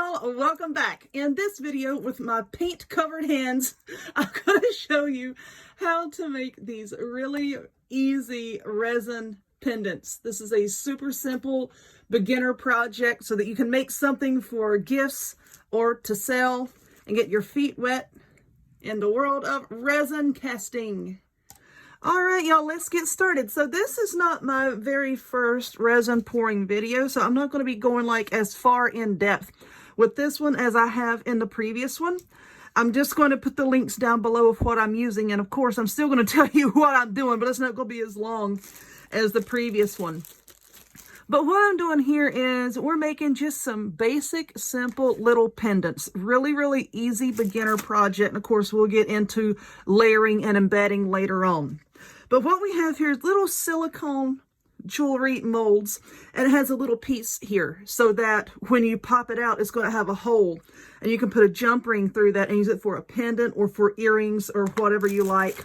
y'all, welcome back. In this video with my paint covered hands, I'm going to show you how to make these really easy resin pendants. This is a super simple beginner project so that you can make something for gifts or to sell and get your feet wet in the world of resin casting. All right, y'all, let's get started. So this is not my very first resin pouring video, so I'm not going to be going like as far in depth with this one as I have in the previous one. I'm just going to put the links down below of what I'm using, and of course, I'm still going to tell you what I'm doing, but it's not going to be as long as the previous one. But what I'm doing here is we're making just some basic, simple little pendants. Really, really easy beginner project. And of course, we'll get into layering and embedding later on. But what we have here is little silicone jewelry molds, and it has a little piece here so that when you pop it out, it's going to have a hole, and you can put a jump ring through that and use it for a pendant or for earrings or whatever you like.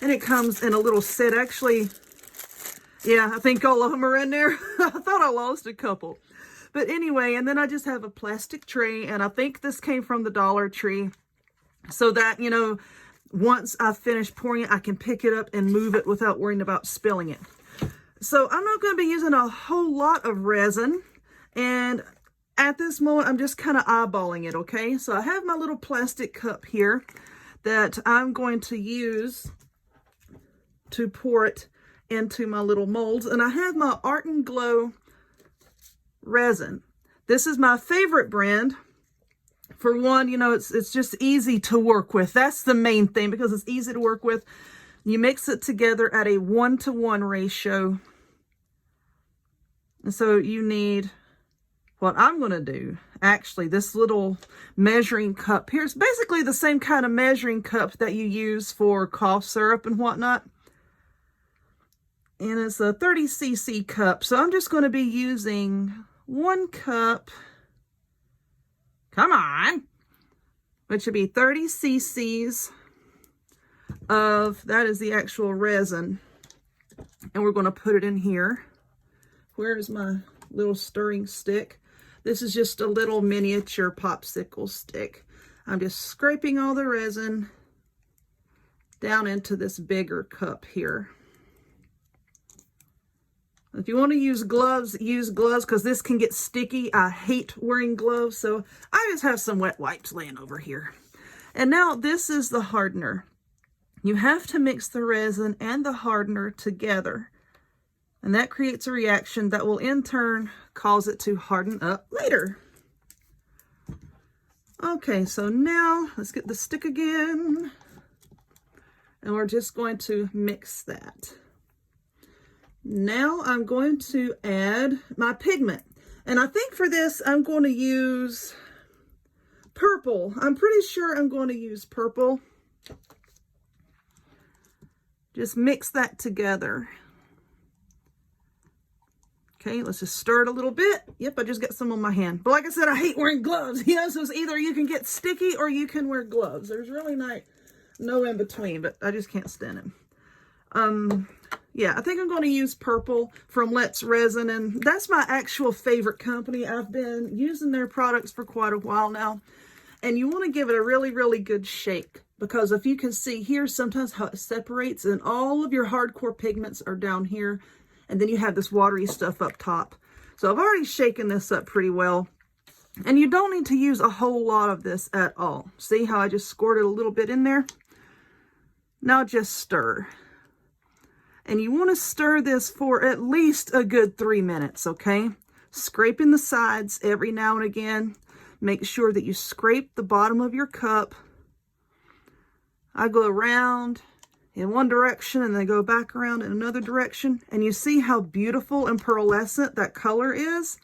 And it comes in a little set. Actually, yeah, I think all of them are in there. I thought I lost a couple. But anyway, and then I just have a plastic tray, and I think this came from the Dollar Tree, so that, you know, once I finish pouring it, I can pick it up and move it without worrying about spilling it. So I'm not going to be using a whole lot of resin, and at this moment, I'm just kind of eyeballing it, okay? So I have my little plastic cup here that I'm going to use to pour it into my little molds, and I have my Art and Glow resin. This is my favorite brand. For one, you know, it's just easy to work with. That's the main thing, because it's easy to work with. You mix it together at a 1-to-1 ratio. And so you need, what I'm going to do, actually, this little measuring cup here is basically the same kind of measuring cup that you use for cough syrup and whatnot. And it's a 30cc cup. So I'm just going to be using 1 cup. Come on. Which would be 30 cc's of, that is the actual resin. And we're going to put it in here. Where's my little stirring stick? This is just a little miniature popsicle stick. I'm just scraping all the resin down into this bigger cup here. If you want to use gloves, because this can get sticky. I hate wearing gloves, so I just have some wet wipes laying over here. And now this is the hardener. You have to mix the resin and the hardener together, and that creates a reaction that will in turn cause it to harden up later. Okay, so now let's get the stick again, and we're just going to mix that. Now I'm going to add my pigment, and I think for this I'm going to use purple. I'm pretty sure I'm going to use purple. Just mix that together. Okay, let's just stir it a little bit. Yep, I just got some on my hand. But like I said, I hate wearing gloves. You know, so it's either you can get sticky or you can wear gloves. There's really no in between, but I just can't stand it. Yeah, I think I'm going to use purple from Let's Resin, and that's my actual favorite company. I've been using their products for quite a while now, and you want to give it a really, really good shake, because if you can see here, sometimes how it separates, and all of your hardcore pigments are down here, and then you have this watery stuff up top. So I've already shaken this up pretty well, and you don't need to use a whole lot of this at all. See how I just squirted a little bit in there? Now just stir. And you want to stir this for at least a good 3 minutes, okay? Scraping the sides every now and again. Make sure that you scrape the bottom of your cup. I go around in one direction and then go back around in another direction. And you see how beautiful and pearlescent that color is?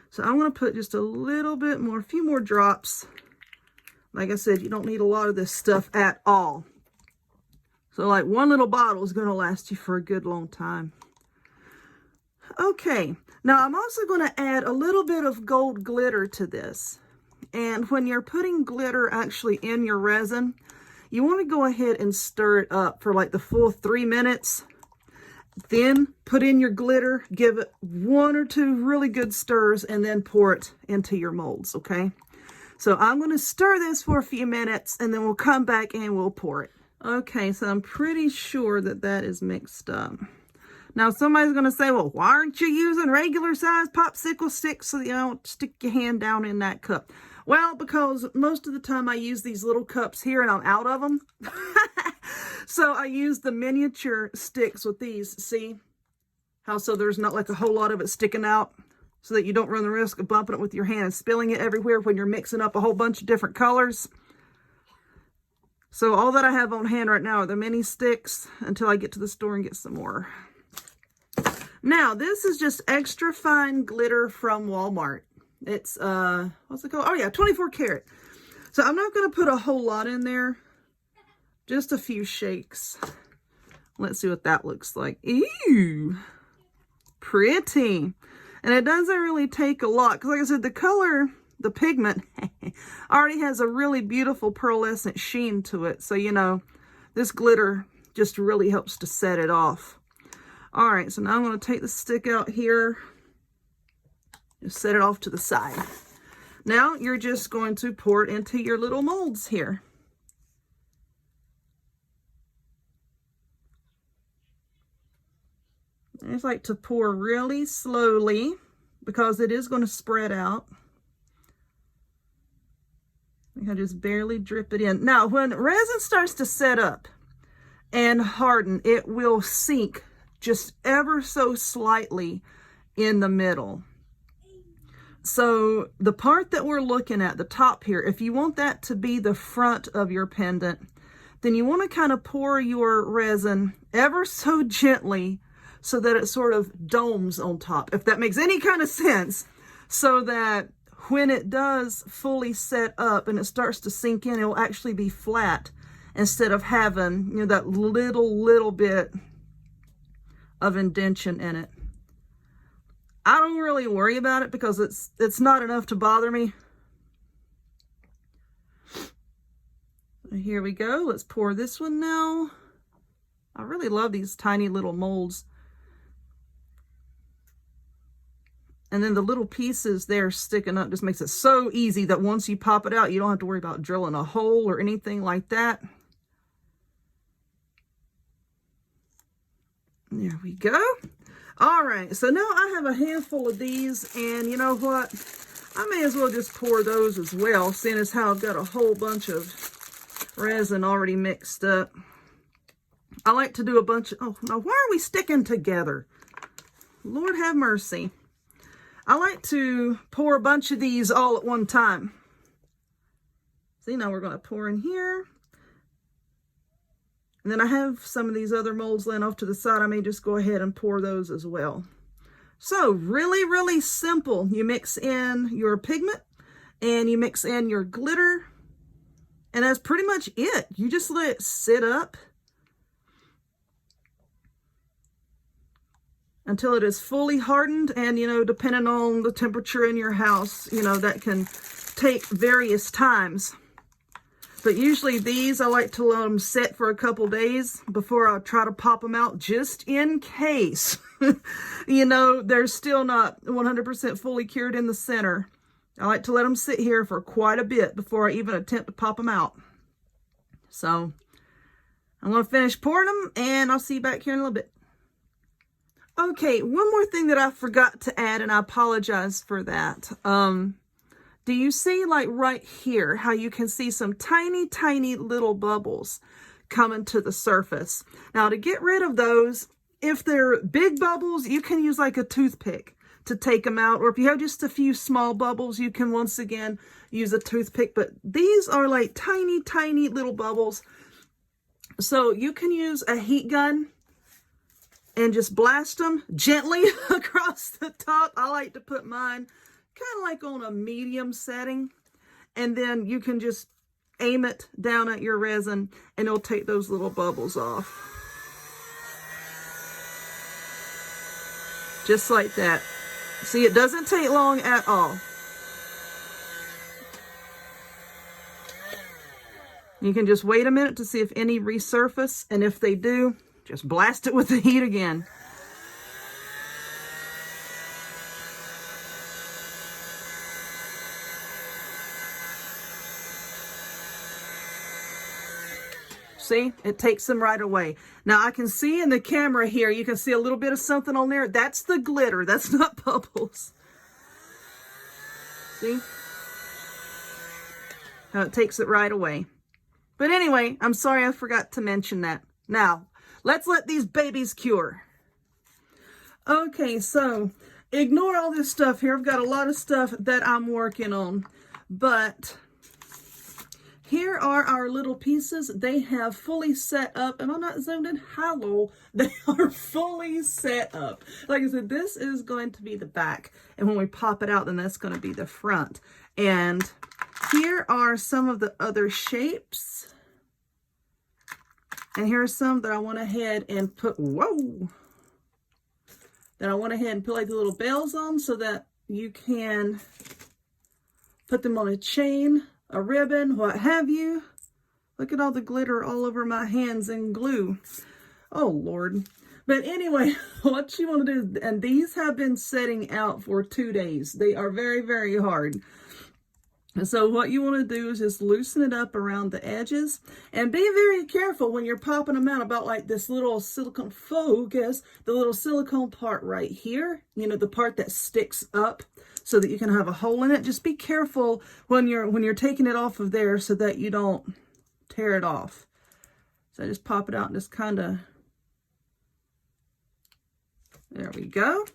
So I'm going to put just a little bit more, a few more drops. Like I said, you don't need a lot of this stuff at all. So like one little bottle is going to last you for a good long time. Okay, now I'm also going to add a little bit of gold glitter to this. And when you're putting glitter actually in your resin, you want to go ahead and stir it up for like the full 3 minutes. Then put in your glitter, give it 1 or 2 really good stirs, and then pour it into your molds, okay? So I'm going to stir this for a few minutes, and then we'll come back and we'll pour it. Okay, so I'm pretty sure that that is mixed up. Now, somebody's going to say, well, why aren't you using regular size popsicle sticks so that you don't stick your hand down in that cup? Well, because most of the time I use these little cups here and I'm out of them. So I use the miniature sticks with these. See how so there's not like a whole lot of it sticking out, so that you don't run the risk of bumping it with your hand and spilling it everywhere when you're mixing up a whole bunch of different colors. So all that I have on hand right now are the mini sticks until I get to the store and get some more. Now, this is just extra fine glitter from Walmart. It's, what's it called? Oh yeah, 24 karat. So I'm not going to put a whole lot in there. Just a few shakes. Let's see what that looks like. Ew, pretty. And it doesn't really take a lot, because like I said, the color, the pigment, already has a really beautiful pearlescent sheen to it. So, you know, this glitter just really helps to set it off. All right, so now I'm going to take the stick out here. Just set it off to the side. Now you're just going to pour it into your little molds here. I just like to pour really slowly because it is going to spread out. I just barely drip it in. Now, when resin starts to set up and harden, it will sink just ever so slightly in the middle. So the part that we're looking at, the top here, if you want that to be the front of your pendant, then you want to kind of pour your resin ever so gently so that it sort of domes on top, if that makes any kind of sense, so that when it does fully set up and it starts to sink in, it will actually be flat instead of having, you know, that little bit of indentation in it. I don't really worry about it because it's not enough to bother me. Here we go. Let's pour this one now. I really love these tiny little molds. And then the little pieces there sticking up just makes it so easy that once you pop it out, you don't have to worry about drilling a hole or anything like that. There we go. All right, so now I have a handful of these, and you know what? I may as well just pour those as well, seeing as how I've got a whole bunch of resin already mixed up. I like to do a bunch of, oh, now why are we sticking together? Lord have mercy. I like to pour a bunch of these all at one time. See, now we're going to pour in here. And then I have some of these other molds laying off to the side. I may just go ahead and pour those as well. So really simple. You mix in your pigment and you mix in your glitter. And that's pretty much it. You just let it sit up until it is fully hardened. And, you know, depending on the temperature in your house, you know, that can take various times. But usually these, I like to let them sit for a couple days before I try to pop them out, just in case, you know, they're still not 100% fully cured in the center. I like to let them sit here for quite a bit before I even attempt to pop them out. So I'm going to finish pouring them, and I'll see you back here in a little bit. Okay, one more thing that I forgot to add, and I apologize for that. Do you see, like right here, how you can see some tiny little bubbles coming to the surface? Now, to get rid of those, if they're big bubbles, you can use like a toothpick to take them out. Or if you have just a few small bubbles, you can once again use a toothpick. But these are like tiny little bubbles. So you can use a heat gun and just blast them gently across the top. I like to put mine kind of like on a medium setting, and then you can just aim it down at your resin and it'll take those little bubbles off. Just like that. See, it doesn't take long at all. You can just wait a minute to see if any resurface, and if they do, just blast it with the heat again. See, it takes them right away. Now I can see in the camera here, you can see a little bit of something on there. That's the glitter. That's not bubbles. See how it takes it right away. But anyway, I'm sorry I forgot to mention that. Now, let's let these babies cure. Okay, so ignore all this stuff here. I've got a lot of stuff that I'm working on. But here are our little pieces. They have fully set up. Am I not zoomed in? Hello. They are fully set up. Like I said, this is going to be the back. And when we pop it out, then that's going to be the front. And here are some of the other shapes. And here are some that I went ahead and put, whoa! That I went ahead and put like the little bells on so that you can put them on a chain, a ribbon, what have you. Look at all the glitter all over my hands and glue. Oh, Lord. But anyway, what you want to do, and these have been setting out for 2 days. They are very, very hard. And so what you want to do is just loosen it up around the edges and be very careful when you're popping them out about like this little silicone focus, the little silicone part right here, you know, the part that sticks up so that you can have a hole in it. Just be careful when you're taking it off of there so that you don't tear it off. So I just pop it out and just kind of, there we go.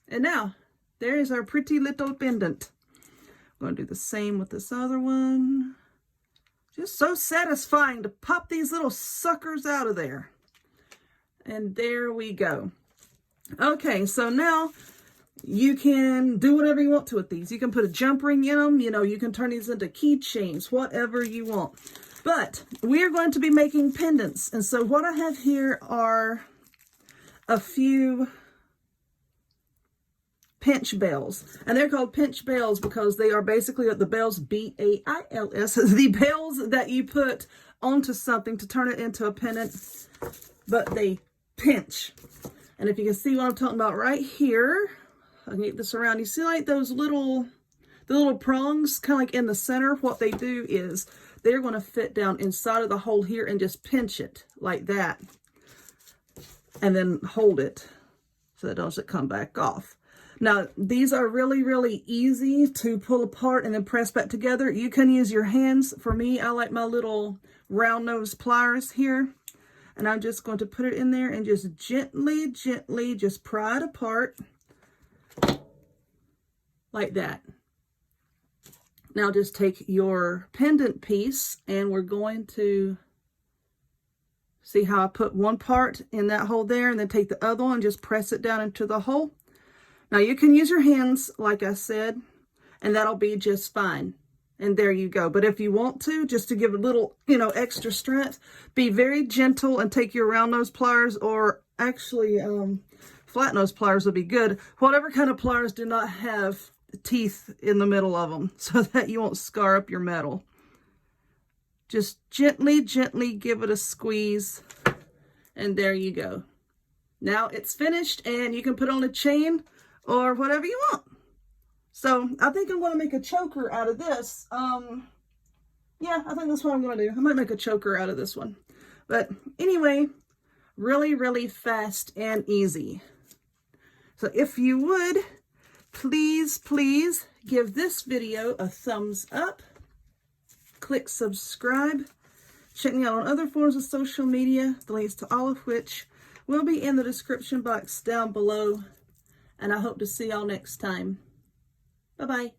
And now there's our pretty little pendant. I'm going to do the same with this other one. Just so satisfying to pop these little suckers out of there. And there we go. Okay, so now you can do whatever you want to with these. You can put a jump ring in them. You know, you can turn these into keychains, whatever you want. But we are going to be making pendants. And so what I have here are a few pinch bells, and they're called pinch bells because they are basically the bells, B-A-I-L-S, the bells that you put onto something to turn it into a pendant, but they pinch. And if you can see what I'm talking about right here, I can get this around. You see like those the little prongs kind of like in the center. What they do is they're going to fit down inside of the hole here and just pinch it like that, and then hold it so that it doesn't come back off. Now, these are really, really easy to pull apart and then press back together. You can use your hands. For me, I like my little round nose pliers here. And I'm just going to put it in there and just gently, gently just pry it apart like that. Now, just take your pendant piece and we're going to see how I put one part in that hole there and then take the other one and just press it down into the hole. Now you can use your hands, like I said, and that'll be just fine. And there you go. But if you want to, just to give a little, you know, extra strength, be very gentle and take your round nose pliers, or actually flat nose pliers would be good. Whatever kind of pliers do not have teeth in the middle of them so that you won't scar up your metal. Just gently, gently give it a squeeze. And there you go. Now it's finished and you can put on a chain or whatever you want. So I think I'm going to make a choker out of this. Yeah, I think that's what I'm going to do. I might make a choker out of this one. But anyway, really, really fast and easy. So if you would, please, please give this video a thumbs up. Click subscribe. Check me out on other forms of social media, the links to all of which will be in the description box down below. And I hope to see y'all next time. Bye-bye.